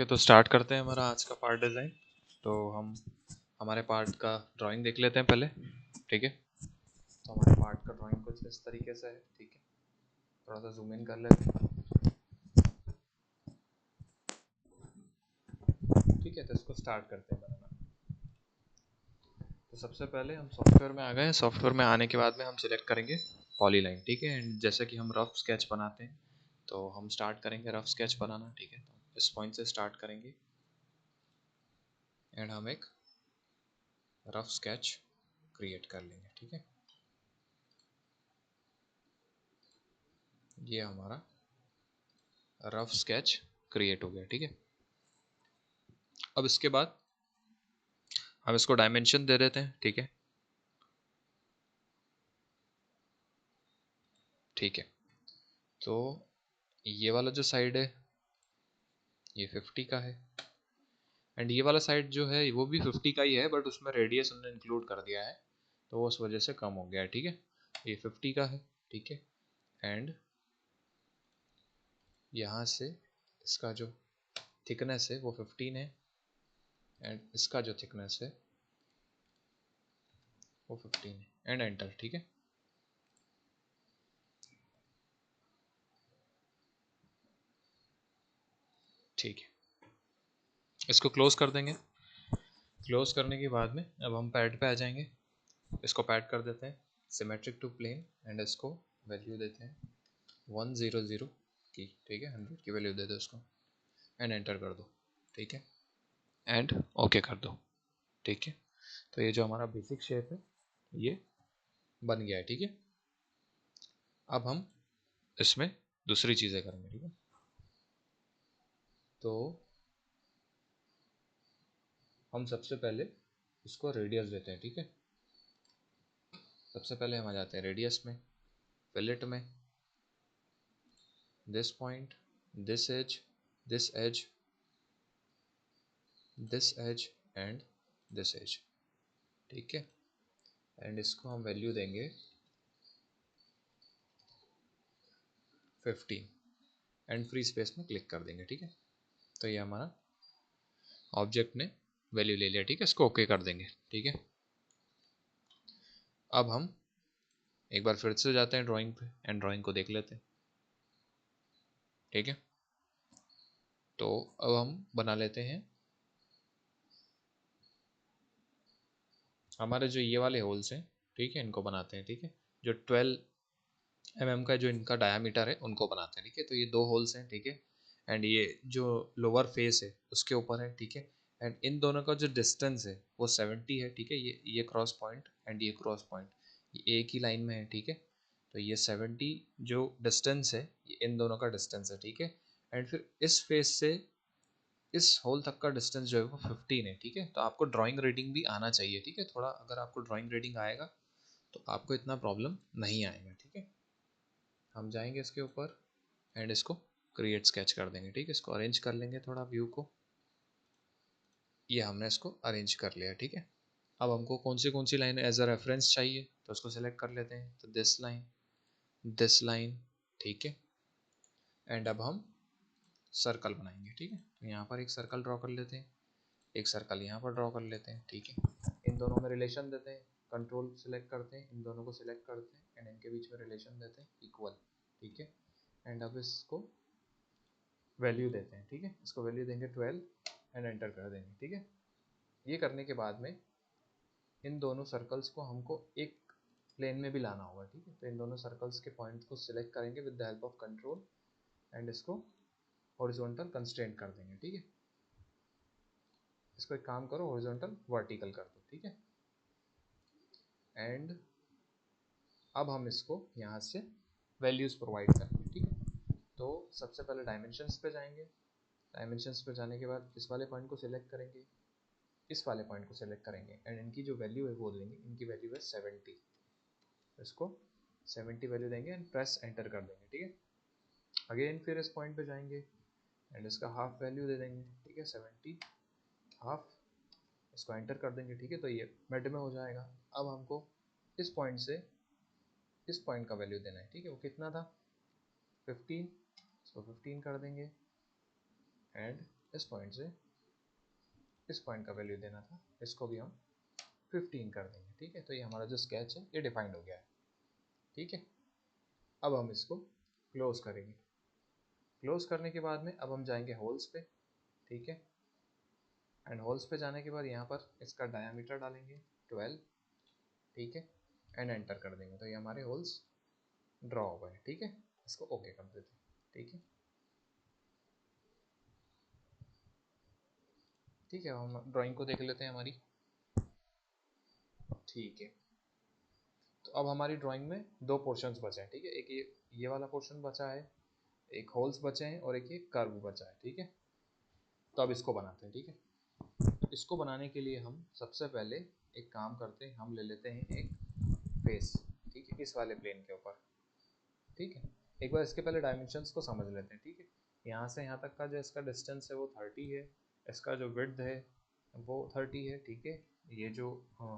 तो स्टार्ट करते हैं हमारा आज का पार्ट डिज़ाइन। तो हम हमारे पार्ट का ड्राइंग देख लेते हैं पहले। ठीक है, तो हमारे पार्ट का ड्राइंग कुछ इस तरीके से है। ठीक है, थोड़ा सा जूम इन कर लेते हैं। ठीक है, तो इसको स्टार्ट करते हैं बनाना। तो सबसे पहले हम सॉफ्टवेयर में आ गए हैं। सॉफ्टवेयर में आने के बाद में हम सिलेक्ट करेंगे पॉलीलाइन। ठीक है, एंड जैसे कि हम रफ स्केच बनाते हैं तो हम स्टार्ट करेंगे रफ स्केच बनाना। ठीक है, तो इस पॉइंट से स्टार्ट करेंगे एंड हम एक रफ स्केच क्रिएट कर लेंगे। ठीक है, ये हमारा रफ स्केच क्रिएट हो गया। ठीक है, अब इसके बाद हम इसको डायमेंशन दे देते हैं। ठीक है, ठीक है, तो ये वाला जो साइड है ये 50 का है एंड ये वाला साइड जो है वो भी 50 का ही है, बट उसमें रेडियस हमने इंक्लूड कर दिया है तो उस वजह से कम हो गया है। ठीक है, ये 50 का है। ठीक है, एंड यहाँ से इसका जो थिकनेस है वो 15 है एंड इसका जो थिकनेस है वो 15 है एंड एंटर। ठीक है, ठीक है, इसको क्लोज कर देंगे। क्लोज करने के बाद में अब हम पैड पे आ जाएंगे। इसको पैड कर देते हैं सिमेट्रिक टू प्लेन एंड इसको वैल्यू देते हैं 100 की। ठीक है, 100 की वैल्यू दे दो इसको एंड एंटर कर दो। ठीक है, एंड ओके कर दो। ठीक है, तो ये जो हमारा बेसिक शेप है ये बन गया है। ठीक है, अब हम इसमें दूसरी चीज़ें करेंगे। ठीक है, तो हम सबसे पहले इसको रेडियस देते हैं। ठीक है, सबसे पहले हम आ जाते हैं रेडियस में, फिलेट में, this point, this edge, this edge, this edge and this edge. ठीक है, एंड इसको हम वैल्यू देंगे 15 एंड फ्री स्पेस में क्लिक कर देंगे। ठीक है, तो ये हमारा ऑब्जेक्ट ने वैल्यू ले लिया। ठीक है, इसको ओके कर देंगे। ठीक है, अब हम एक बार फिर से जाते हैं ड्राइंग पे एंड ड्राइंग को देख लेते हैं। ठीक है, तो अब हम बना लेते हैं हमारे जो ये वाले होल्स हैं। ठीक है, इनको बनाते हैं। ठीक है, जो 12 mm का जो इनका डायामीटर है उनको बनाते हैं। ठीक है, तो ये दो होल्स हैं। ठीक है, एंड ये जो लोअर फेस है उसके ऊपर है। ठीक है, एंड इन दोनों का जो डिस्टेंस है वो 70 है। ठीक है, ये क्रॉस पॉइंट एंड ये क्रॉस पॉइंट ये एक ही लाइन में है। ठीक है, तो ये 70 जो डिस्टेंस है ये इन दोनों का डिस्टेंस है। ठीक है, एंड फिर इस फेस से इस होल तक का डिस्टेंस जो है वो 15 है। ठीक है, तो आपको ड्राइंग रीडिंग भी आना चाहिए। ठीक है, थोड़ा अगर आपको ड्राइंग रीडिंग आएगा तो आपको इतना प्रॉब्लम नहीं आएगा। ठीक है, हम जाएंगे इसके ऊपर एंड इसको क्रिएट स्केच कर देंगे। ठीक है, इसको अरेंज कर लेंगे थोड़ा व्यू को। ये हमने इसको अरेंज कर लिया। ठीक है, अब हमको कौन सी लाइन एज अ रेफरेंस चाहिए तो उसको सेलेक्ट कर लेते हैं। तो दिस लाइन, दिस लाइन। ठीक है, एंड अब हम सर्कल बनाएंगे। ठीक है, तो यहाँ पर एक सर्कल ड्रॉ कर लेते हैं, एक सर्कल यहाँ पर ड्रॉ कर लेते हैं। ठीक है, इन दोनों में रिलेशन देते हैं, कंट्रोल सेलेक्ट करते हैं, इन दोनों को सिलेक्ट करते हैं एंड इनके बीच में रिलेशन देते हैं इक्वल। ठीक है, एंड अब इसको वैल्यू देते हैं। ठीक है, इसको वैल्यू देंगे 12 एंड एंटर कर देंगे। ठीक है, ये करने के बाद में इन दोनों सर्कल्स को हमको एक प्लेन में भी लाना होगा। ठीक है, तो इन दोनों सर्कल्स के पॉइंट्स को सिलेक्ट करेंगे with the help of control and इसको हॉरिजॉन्टल कंस्ट्रेंट कर देंगे। ठीक है, इसको एक काम करो, हॉरिजॉन्टल वर्टिकल कर दो। ठीक है, एंड अब हम इसको यहाँ से वैल्यूज़ प्रोवाइड करेंगे। ठीक है, तो सबसे पहले डायमेंशंस पे जाएंगे। डायमेंशंस पे जाने के बाद इस वाले पॉइंट को सिलेक्ट करेंगे, इस वाले पॉइंट को सिलेक्ट करेंगे एंड इनकी जो वैल्यू है वो देंगे। इनकी वैल्यू है 70, इसको 70 वैल्यू देंगे एंड प्रेस एंटर कर देंगे। ठीक है, अगेन फिर इस पॉइंट पे जाएंगे एंड इसका हाफ वैल्यू दे देंगे। ठीक है, 70 हाफ, इसको एंटर कर देंगे। ठीक है, तो ये मिड में हो जाएगा। अब हमको इस पॉइंट से इस पॉइंट का वैल्यू देना है। ठीक है, वो कितना था 15, इसको 15 कर देंगे एंड इस पॉइंट से इस पॉइंट का वैल्यू देना था, इसको भी हम 15 कर देंगे, ठीक है। तो ये हमारा जो स्केच है ये डिफाइंड हो गया है, ठीक है। अब हम इसको क्लोज करेंगे। क्लोज करने के बाद में अब हम जाएंगे होल्स पे, ठीक है। एंड होल्स पे जाने के बाद यहाँ पर इसका डायामीटर डालेंगे 12, ठीक है, एंड एंटर कर देंगे। तो ये हमारे होल्स ड्रॉ हो गए, ठीक है। इसको ओके कर देते हैं, ठीक है। ठीक है, हम ड्राइंग को देख लेते हैं हमारी, ठीक है। तो अब हमारी ड्राइंग में दो पोर्शंस बचे हैं, ठीक है। एक ये वाला पोर्शन बचा है, एक होल्स बचे हैं और एक ये कर्व बचा है, ठीक है। तो अब इसको बनाते हैं, ठीक है। तो इसको बनाने के लिए हम सबसे पहले एक काम करते हैं, हम ले लेते हैं एक फेस, ठीक है, इस वाले प्लेन के ऊपर, ठीक है। एक बार इसके पहले डायमेंशंस को समझ लेते हैं, ठीक है। यहाँ से यहाँ तक का जो इसका डिस्टेंस है वो 30 है, इसका जो विड्थ है वो 30 है, ठीक है। ये जो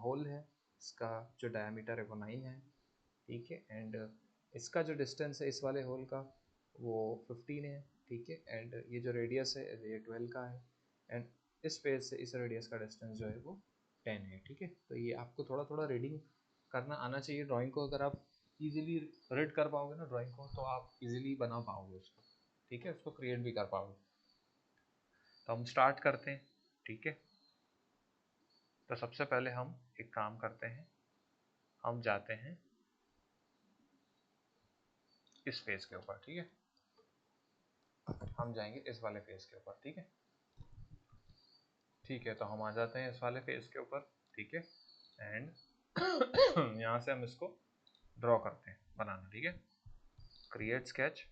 होल है इसका जो डायमीटर है वो 9 है, ठीक है। एंड इसका जो डिस्टेंस है इस वाले होल का वो 15 है, ठीक है। एंड ये जो रेडियस है ये 12 का है, एंड इस फेस से इस रेडियस का डिस्टेंस जो है वो 10 है, ठीक है। तो ये आपको थोड़ा थोड़ा रीडिंग करना आना चाहिए ड्राइंग को। अगर आप इजीली रीड कर पाओगे ना ड्राइंग को, तो आप इजीली बना पाओगे उसको, ठीक है, उसको क्रिएट भी कर पाओगे। तो हम स्टार्ट करते हैं, ठीक है। तो सबसे पहले हम एक काम करते हैं, हम जाते हैं इस फेस के ऊपर, ठीक है। हम जाएंगे इस वाले फेस के ऊपर, ठीक है। ठीक है, तो हम आ जाते हैं इस वाले फेस के ऊपर, ठीक है। एंड यहाँ से हम इसको ड्रॉ करते हैं, बनाना, ठीक है। क्रिएट स्केच,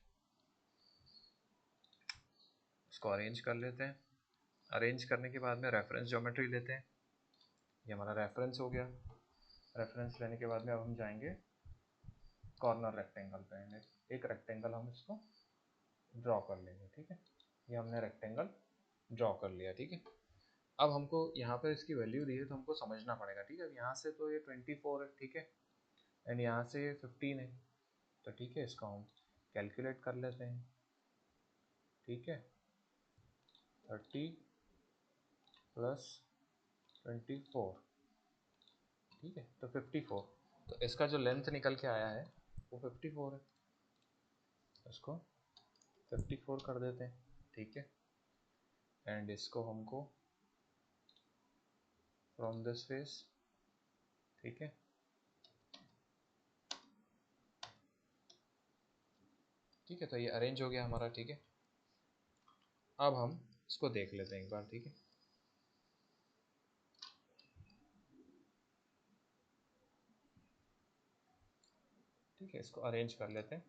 इसको अरेंज कर लेते हैं। अरेंज करने के बाद में रेफरेंस ज्योमेट्री लेते हैं, ये हमारा रेफरेंस हो गया। रेफरेंस लेने के बाद में अब हम जाएंगे कॉर्नर रेक्टेंगल पे, एक रेक्टेंगल हम इसको ड्रॉ कर लेंगे, ठीक है। ये हमने रेक्टेंगल ड्रॉ कर लिया, ठीक है। अब हमको यहाँ पर इसकी वैल्यू दी है तो हमको समझना पड़ेगा, ठीक है। अब यहाँ से तो ये 24 है, ठीक है, एंड यहाँ से 15 है, तो ठीक है, इसको हम कैलकुलेट कर लेते हैं, ठीक है। 30 प्लस 24, ठीक है, तो 54। तो इसका जो लेंथ निकल के आया है वो 54 है, इसको 54 कर देते हैं, ठीक है। एंड इसको हमको फ्रॉम दिस फेस, ठीक है, ठीक है। तो ये अरेंज हो गया हमारा, ठीक है। अब हम इसको देख लेते हैं एक बार, ठीक है। ठीक है, इसको अरेंज कर लेते हैं।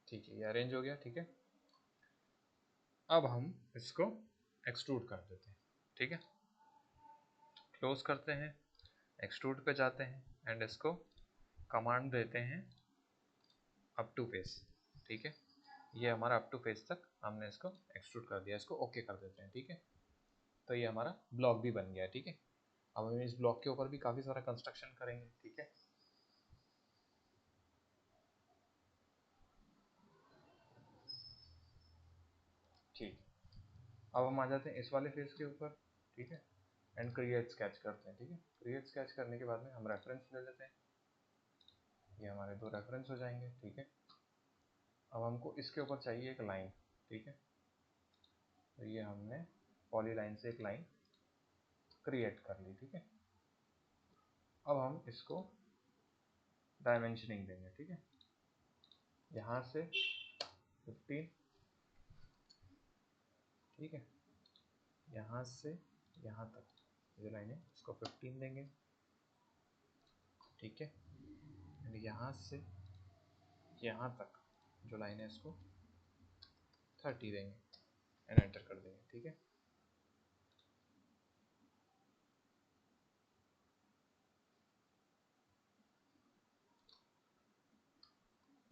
ठीक है, ये अरेंज हो गया, ठीक है। अब हम इसको एक्सट्रूड कर देते हैं, ठीक है। क्लोज करते हैं, एक्सट्रूड पे जाते हैं एंड इसको कमांड देते हैं अप टू फेस, ठीक है। ये हमारा अप टू फेस तक हमने इसको एक्सट्रूड कर दिया, इसको ओके कर देते हैं, ठीक है। तो ये हमारा ब्लॉक भी बन गया है, ठीक है। अब हम इस ब्लॉक के ऊपर भी काफ़ी सारा कंस्ट्रक्शन करेंगे, ठीक है। ठीक, अब हम आ जाते हैं इस वाले फेस के ऊपर, ठीक है, एंड क्रिएट स्केच करते हैं, ठीक है। क्रिएट स्केच करने के बाद में हम रेफरेंस ले लेते हैं, ये हमारे दो रेफरेंस हो जाएंगे, ठीक है। अब हमको इसके ऊपर चाहिए एक लाइन, ठीक है। तो ये हमने पॉली लाइन से एक लाइन क्रिएट कर ली, ठीक है। अब हम इसको डायमेंशनिंग देंगे, ठीक है। यहाँ से 15, ठीक है, यहाँ से यहाँ तक जो लाइन है इसको 15 देंगे, ठीक है। एंड यहाँ से यहाँ तक जो लाइन है इसको 30 देंगे एंड एंटर कर देंगे, ठीक है।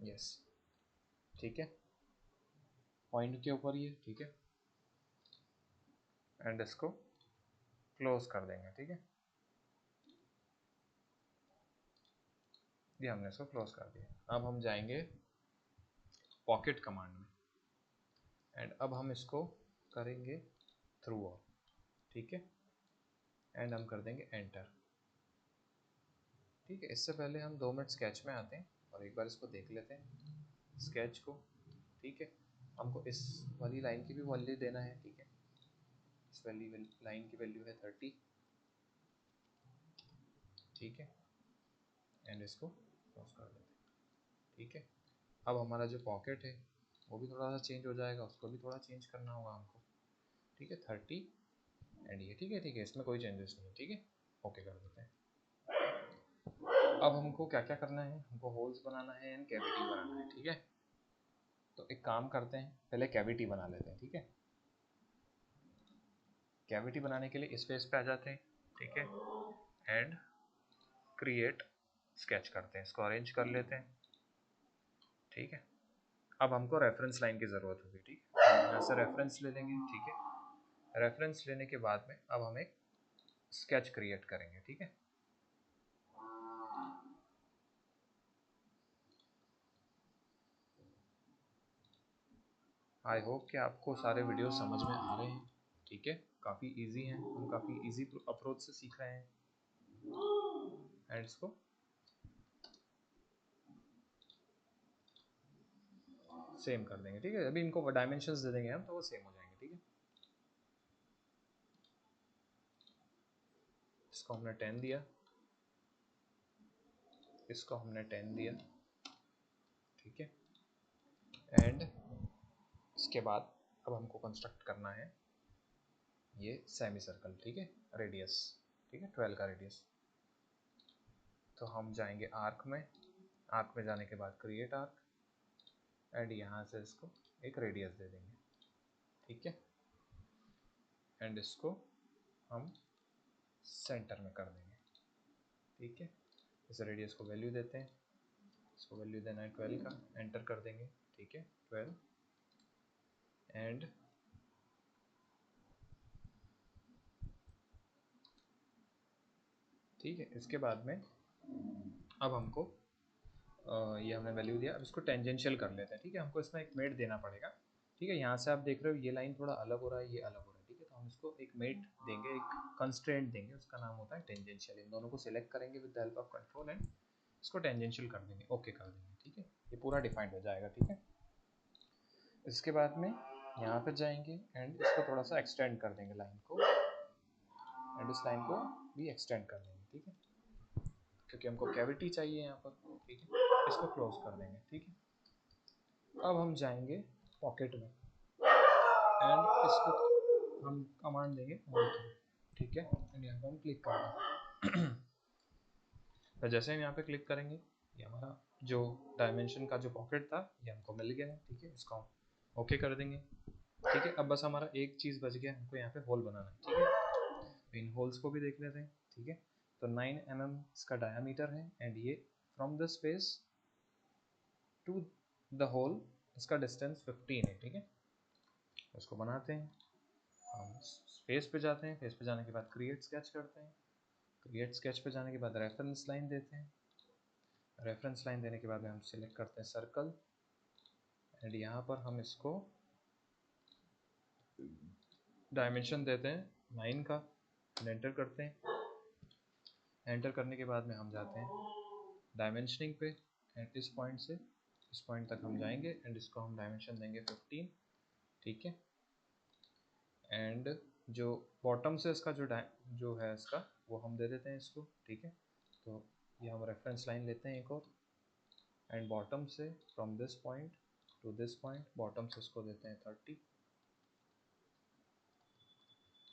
यस, ठीक है, पॉइंट के ऊपर ये, ठीक है। एंड इसको क्लोज कर देंगे, ठीक है। ये हमने इसको क्लोज कर दिया। अब हम जाएंगे पॉकेट कमांड में एंड अब हम इसको करेंगे थ्रू ऑल, ठीक है, एंड हम कर देंगे एंटर। ठीक है, इससे पहले हम 2 मिनट स्केच में आते हैं और एक बार इसको देख लेते हैं स्केच को। ठीक है, हमको इस वाली लाइन की भी वैल्यू देना है। ठीक है, इस वाली लाइन की वैल्यू है 30। ठीक है, एंड इसको क्रॉस कर देते हैं। ठीक है, अब हमारा जो पॉकेट है वो भी थोड़ा सा चेंज हो जाएगा, उसको भी थोड़ा चेंज करना होगा हमको। ठीक है, 30 एंड ये ठीक है, ठीक है, इसमें कोई चेंजेस नहीं है। ठीक है, ओके कर देते हैं। अब हमको क्या क्या करना है, हमको होल्स बनाना है एंड कैविटी बनाना है। ठीक है, तो एक काम करते हैं, पहले कैविटी बना लेते हैं। ठीक है, कैविटी बनाने के लिए इस फेस पे आ जाते हैं। ठीक है, एंड क्रिएट स्केच करते हैं, इसको अरेंज कर लेते हैं। ठीक है, अब हमको रेफरेंस लाइन की ज़रूरत होगी। ठीक है, यहाँ से रेफरेंस ले लेंगे। ठीक है, रेफरेंस लेने के बाद में अब हम एक स्केच क्रिएट करेंगे। ठीक है, आई होप कि आपको सारे वीडियो समझ में आ रहे हैं। ठीक है, काफ़ी इजी हैं, हम काफ़ी इजी अप्रोच से सीख रहे हैं। एंड इसको सेम कर देंगे। ठीक है, अभी इनको डायमेंशंस दे देंगे हम तो वो सेम हो जाएंगे। ठीक है, इसको हमने 10 दिया, इसको हमने 10 दिया। ठीक है, एंड इसके बाद अब हमको कंस्ट्रक्ट करना है ये सेमी सर्कल। ठीक है, रेडियस, ठीक है, 12 का रेडियस। तो हम जाएंगे आर्क में, आर्क में जाने के बाद क्रिएट आर्क एंड यहाँ से इसको एक रेडियस दे देंगे। ठीक है, एंड इसको हम सेंटर में कर देंगे। ठीक है, इस रेडियस को वैल्यू देते हैं, इसको वैल्यू देना है 12 का, एंटर कर देंगे। ठीक है, 12 एंड ठीक है, इसके बाद में अब हमको ये हमने वैल्यू दिया, अब इसको टेंजेंशियल कर लेते हैं। ठीक है, हमको इसमें एक मेट देना पड़ेगा। ठीक है, यहाँ से आप देख रहे हो ये लाइन थोड़ा अलग हो रहा है, ये अलग हो रहा है। ठीक है, तो हम इसको एक मेट देंगे, एक कंस्ट्रेंट देंगे, उसका नाम होता है टेंजेंशियल। इन दोनों को सिलेक्ट करेंगे with the help of control and इसको टेंजेंशियल कर देंगे, ओके कर देंगे। ठीक है, ये पूरा डिफाइंड हो जाएगा। ठीक है, इसके बाद में यहाँ पर जाएंगे एंड इसको थोड़ा सा एक्सटेंड कर देंगे लाइन को, एंड इस लाइन को भी एक्सटेंड कर देंगे। ठीक है, क्योंकि हमको कैविटी चाहिए यहाँ पर। ठीक है, इसको क्लोज कर देंगे। ठीक है, अब हम जाएंगे पॉकेट में एंड इसको हम कमांड देंगे ऑल थ्रू। ठीक है, एंड यहाँ पर हम क्लिक कर देंगे। तो जैसे हम यहाँ पे क्लिक करेंगे ये हमारा जो डायमेंशन का जो पॉकेट था ये हमको मिल गया है। ठीक है, इसको हम ओके कर देंगे। ठीक है, अब बस हमारा एक चीज़ बच गया, हमको यहाँ पे होल बनाना है। ठीक है, तो इन होल्स को भी देख लेते हैं। ठीक है, तो 9 mm इसका डायामीटर है एंड ये from the space to the hole इसका डिस्टेंस 15 है। ठीक है, इसको बनाते हैं, हम स्पेस पे जाते हैं, फेस पे जाने के बाद क्रिएट स्केच करते हैं, क्रिएट स्केच पे जाने के बाद रेफरेंस लाइन देते हैं, रेफरेंस लाइन देने के बाद में हम सिलेक्ट करते हैं सर्कल एंड यहाँ पर हम इसको डायमेंशन देते हैं 9 का, एंटर करते हैं। एंटर करने के बाद में हम जाते हैं डायमेंशनिंग पे एंड इस पॉइंट से इस पॉइंट तक हम जाएंगे एंड इसको हम डायमेंशन देंगे 15। ठीक है, एंड जो बॉटम से इसका जो है इसका वो हम दे देते हैं इसको। ठीक है, तो ये हम रेफरेंस लाइन लेते हैं एक और एंड बॉटम से from this point two this point bottom से इसको देते हैं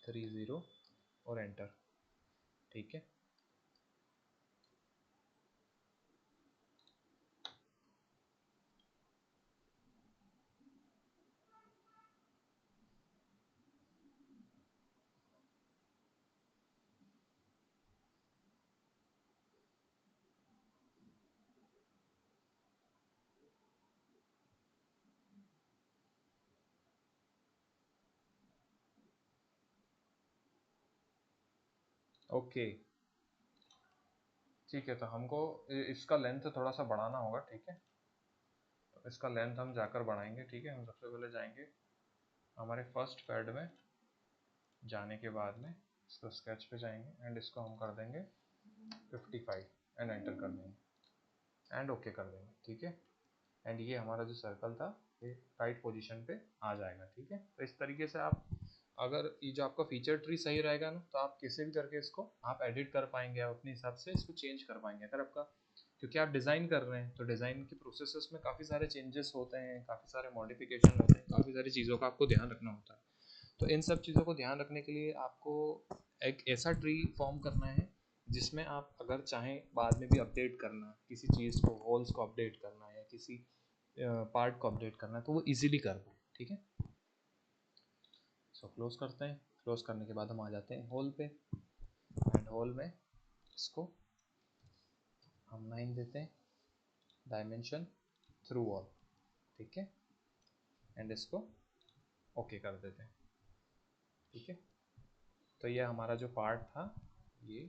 30 और एंटर। ठीक है, ओके, ठीक है, तो हमको इसका लेंथ थोड़ा सा बढ़ाना होगा, ठीक है। तो इसका लेंथ हम जाकर बढ़ाएंगे, ठीक है। हम सबसे पहले जाएंगे हमारे फर्स्ट पैड में, जाने के बाद में इसको स्केच पे जाएंगे एंड इसको हम कर देंगे 55 एंड एंटर कर देंगे एंड ओके कर देंगे, ठीक है। एंड ये हमारा जो सर्कल था ये राइट पोजीशन पे आ जाएगा, ठीक है। तो इस तरीके से आप, अगर ये जो आपका फीचर ट्री सही रहेगा ना, तो आप कैसे भी करके इसको आप एडिट कर पाएंगे, आप अपने हिसाब से इसको चेंज कर पाएंगे। अगर आपका, क्योंकि आप डिज़ाइन कर रहे हैं तो डिज़ाइन के प्रोसेस में काफ़ी सारे चेंजेस होते हैं, काफ़ी सारे मॉडिफिकेशन होते हैं, काफ़ी सारी चीज़ों का आपको ध्यान रखना होता है। तो इन सब चीज़ों को ध्यान रखने के लिए आपको एक ऐसा ट्री फॉर्म करना है जिसमें आप अगर चाहें बाद में भी अपडेट करना, किसी चीज़ को, होल्स को अपडेट करना या किसी पार्ट को अपडेट करना है, तो वो इजीली कर पाए, ठीक है। सो क्लोज करते हैं। क्लोज करने के बाद हम आ जाते हैं होल पे एंड होल में इसको हम 9 देते हैं, डायमेंशन थ्रू वॉल, ठीक है। एंड इसको ओके कर देते हैं, ठीक है। तो ये हमारा जो पार्ट था ये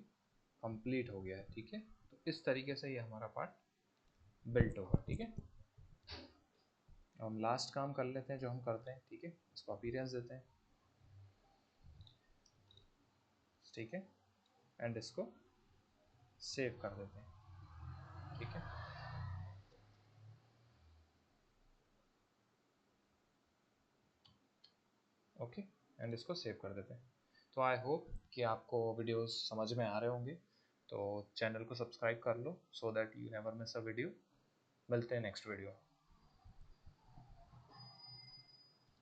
कंप्लीट हो गया है, ठीक है। तो इस तरीके से ये हमारा पार्ट बिल्ट होगा, ठीक है। हम लास्ट काम कर लेते हैं जो हम करते हैं, ठीक है। इसको अपीयरेंस देते हैं, ठीक है। एंड इसको सेव कर देते हैं, ठीक है। ओके, एंड इसको सेव कर देते हैं। तो आई होप कि आपको वीडियोस समझ में आ रहे होंगे। तो चैनल को सब्सक्राइब कर लो so that you never miss a video. मिलते हैं नेक्स्ट वीडियो।